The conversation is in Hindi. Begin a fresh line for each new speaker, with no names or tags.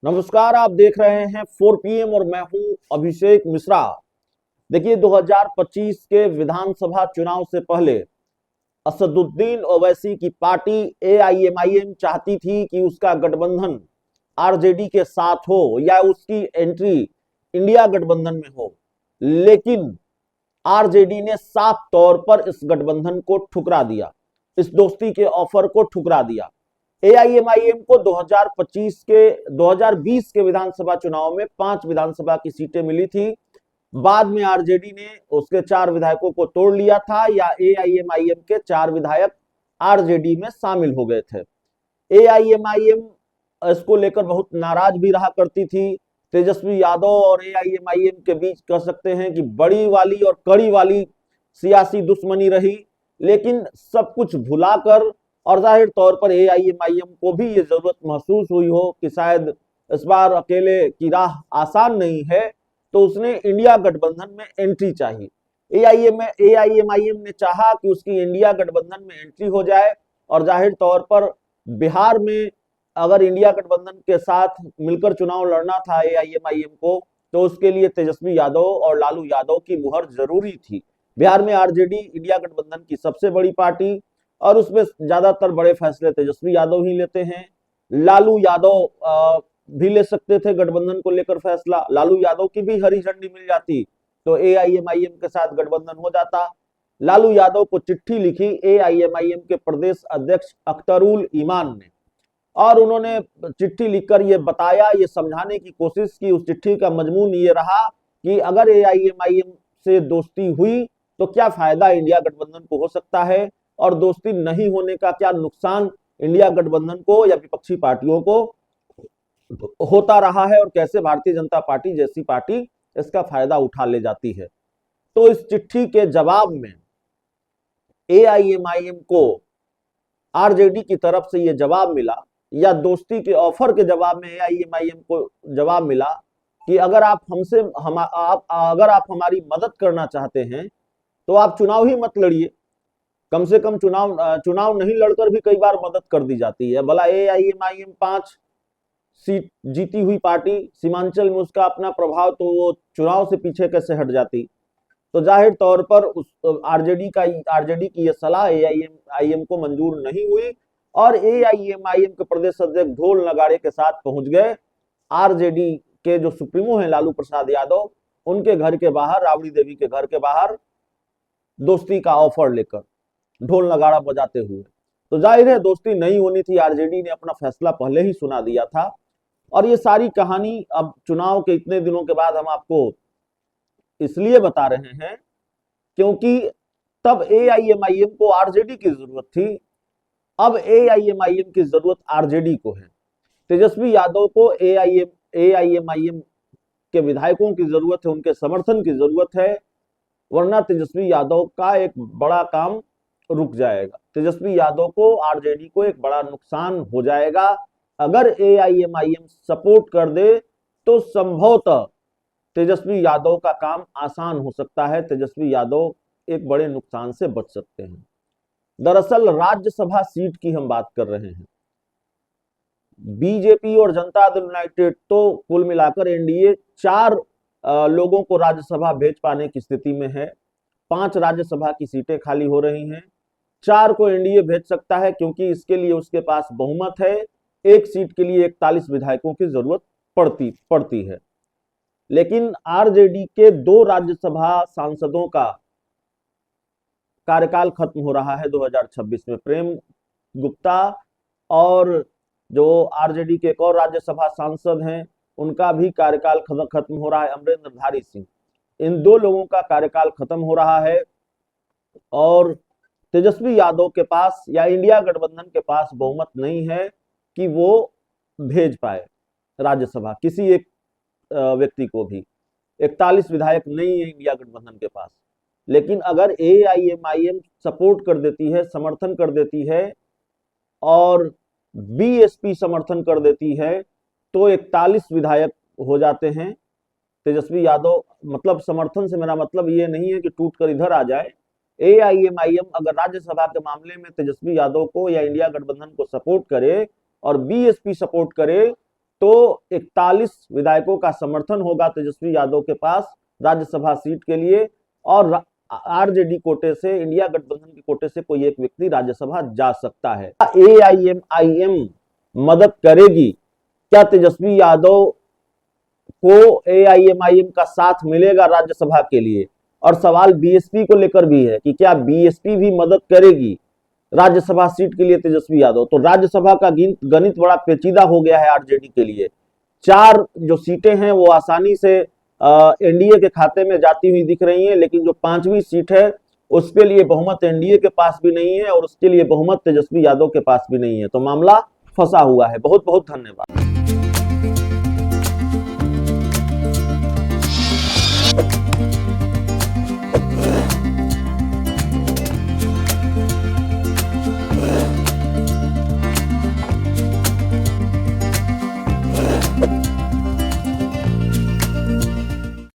नमस्कार, आप देख रहे हैं 4 PM और मैं हूं अभिषेक मिश्रा। देखिए, 2025 के विधानसभा चुनाव से पहले असदुद्दीन ओवैसी की पार्टी एआईएमआईएम चाहती थी कि उसका गठबंधन आरजेडी के साथ हो या उसकी एंट्री इंडिया गठबंधन में हो, लेकिन आरजेडी ने साफ तौर पर इस गठबंधन को ठुकरा दिया, इस दोस्ती के ऑफर को ठुकरा दिया। एआईएमआईएम को 2020 के विधानसभा चुनाव में 5 विधानसभा की सीटें मिली थी। बाद में आरजेडी ने उसके 4 विधायकों को तोड़ लिया था, या एआईएमआईएम के 4 विधायक आरजेडी में शामिल हो गए थे। एआईएमआईएम इसको लेकर बहुत नाराज भी रहा करती थी। तेजस्वी यादव और एआईएमआईएम के बीच कह सकते हैं कि बड़ी वाली और कड़ी वाली सियासी दुश्मनी रही, लेकिन सब कुछ भुलाकर, और जाहिर तौर पर एआईएमआईएम को भी ये जरूरत महसूस हुई हो कि शायद इस बार अकेले की राह आसान नहीं है, तो उसने इंडिया गठबंधन में एंट्री चाहिए। एआईएमआईएम ने चाहा कि उसकी इंडिया गठबंधन में एंट्री हो जाए, और जाहिर तौर पर बिहार में अगर इंडिया गठबंधन के साथ मिलकर चुनाव लड़ना था एआईएमआईएम को, तो उसके लिए तेजस्वी यादव और लालू यादव की मुहर जरूरी थी। बिहार में आरजेडी इंडिया गठबंधन की सबसे बड़ी पार्टी, और उसमें ज्यादातर बड़े फैसले तेजस्वी यादव ही लेते हैं। लालू यादव भी ले सकते थे गठबंधन को लेकर फैसला। लालू यादव की भी हरी झंडी मिल जाती तो एआईएमआईएम के साथ गठबंधन हो जाता। लालू यादव को चिट्ठी लिखी एआईएमआईएम के प्रदेश अध्यक्ष अख्तरुल ईमान ने, और उन्होंने चिट्ठी लिखकर ये बताया, ये समझाने की कोशिश की। उस चिट्ठी का मजमून ये रहा कि अगर एआईएमआईएम से दोस्ती हुई तो क्या फायदा इंडिया गठबंधन को हो सकता है, और दोस्ती नहीं होने का क्या नुकसान इंडिया गठबंधन को या विपक्षी पार्टियों को होता रहा है, और कैसे भारतीय जनता पार्टी जैसी पार्टी इसका फायदा उठा ले जाती है। तो इस चिट्ठी के जवाब में एआईएमआईएम को आरजेडी की तरफ से यह जवाब मिला, या दोस्ती के ऑफर के जवाब में एआईएमआईएम को जवाब मिला कि अगर आप अगर आप हमारी मदद करना चाहते हैं तो आप चुनाव ही मत लड़िए। कम से कम चुनाव नहीं लड़कर भी कई बार मदद कर दी जाती है। भला एआईएमआईएम 5 सीट जीती हुई पार्टी, सीमांचल में उसका अपना प्रभाव, तो वो चुनाव से पीछे कैसे हट जाती। तो जाहिर तौर पर उस आरजेडी की यह सलाह एआईएमआईएम को मंजूर नहीं हुई, और एआईएमआईएम के प्रदेश अध्यक्ष ढोल नगाड़े के साथ पहुंच गए आरजेडी के जो सुप्रीमो हैं लालू प्रसाद यादव, उनके घर के बाहर, राबड़ी देवी के घर के बाहर, दोस्ती का ऑफर लेकर, ढोल नगाड़ा बजाते हुए। तो जाहिर है दोस्ती नहीं होनी थी। आरजेडी ने अपना फैसला पहले ही सुना दिया था। और ये सारी कहानी अब चुनाव के इतने दिनों के बाद हम आपको इसलिए बता रहे हैं क्योंकि तब एआईएमआईएम को आरजेडी की जरूरत थी, अब एआईएमआईएम की जरूरत आरजेडी को है। तेजस्वी यादव को एआईएमआईएम के विधायकों की जरूरत है, उनके समर्थन की जरूरत है, वरना तेजस्वी यादव का एक बड़ा काम रुक जाएगा। तेजस्वी यादव को, आरजेडी को एक बड़ा नुकसान हो जाएगा। अगर एआईएमआईएम सपोर्ट कर दे तो संभवतः तेजस्वी यादव का काम आसान हो सकता है, तेजस्वी यादव एक बड़े नुकसान से बच सकते हैं। दरअसल राज्यसभा सीट की हम बात कर रहे हैं। बीजेपी और जनता दल यूनाइटेड तो कुल मिलाकर एनडीए 4 लोगों को राज्यसभा भेज पाने की स्थिति में है। 5 राज्यसभा की सीटें खाली हो रही हैं, 4 को एनडीए भेज सकता है, क्योंकि इसके लिए उसके पास बहुमत है। एक सीट के लिए 41 विधायकों की जरूरत पड़ती है। लेकिन आरजेडी के 2 राज्यसभा सांसदों का कार्यकाल खत्म हो रहा है 2026 में। प्रेम गुप्ता और जो आरजेडी के एक और राज्यसभा सांसद हैं, उनका भी कार्यकाल खत्म हो रहा है, अमरेंद्रधारी सिंह। इन 2 लोगों का कार्यकाल खत्म हो रहा है, और तेजस्वी यादव के पास या इंडिया गठबंधन के पास बहुमत नहीं है कि वो भेज पाए राज्यसभा किसी एक व्यक्ति को भी। 41 विधायक नहीं है इंडिया गठबंधन के पास। लेकिन अगर एआईएमआईएम सपोर्ट कर देती है, समर्थन कर देती है, और बीएसपी समर्थन कर देती है, तो 41 विधायक हो जाते हैं। तेजस्वी यादव, मतलब समर्थन से मेरा मतलब ये नहीं है कि टूट कर इधर आ जाए। एआईएमआईएम अगर राज्यसभा के मामले में तेजस्वी यादव को या इंडिया गठबंधन को सपोर्ट करे और बीएसपी सपोर्ट करे, तो 41 विधायकों का समर्थन होगा तेजस्वी यादव के पास राज्यसभा सीट के लिए, और आरजेडी कोटे से, इंडिया गठबंधन के कोटे से कोई एक व्यक्ति राज्यसभा जा सकता है। एआईएमआईएम मदद करेगी, क्या तेजस्वी यादव को एआईएमआईएम का साथ मिलेगा राज्यसभा के लिए? और सवाल बीएसपी को लेकर भी है कि क्या बीएसपी भी मदद करेगी राज्यसभा सीट के लिए तेजस्वी यादव? तो राज्यसभा का गणित बड़ा पेचीदा हो गया है आरजेडी के लिए। 4 जो सीटें हैं वो आसानी से एनडीए के खाते में जाती हुई दिख रही हैं, लेकिन जो 5वीं सीट है उसके लिए बहुमत एनडीए के पास भी नहीं है और उसके लिए बहुमत तेजस्वी यादव के पास भी नहीं है। तो मामला फंसा हुआ है। बहुत बहुत धन्यवाद।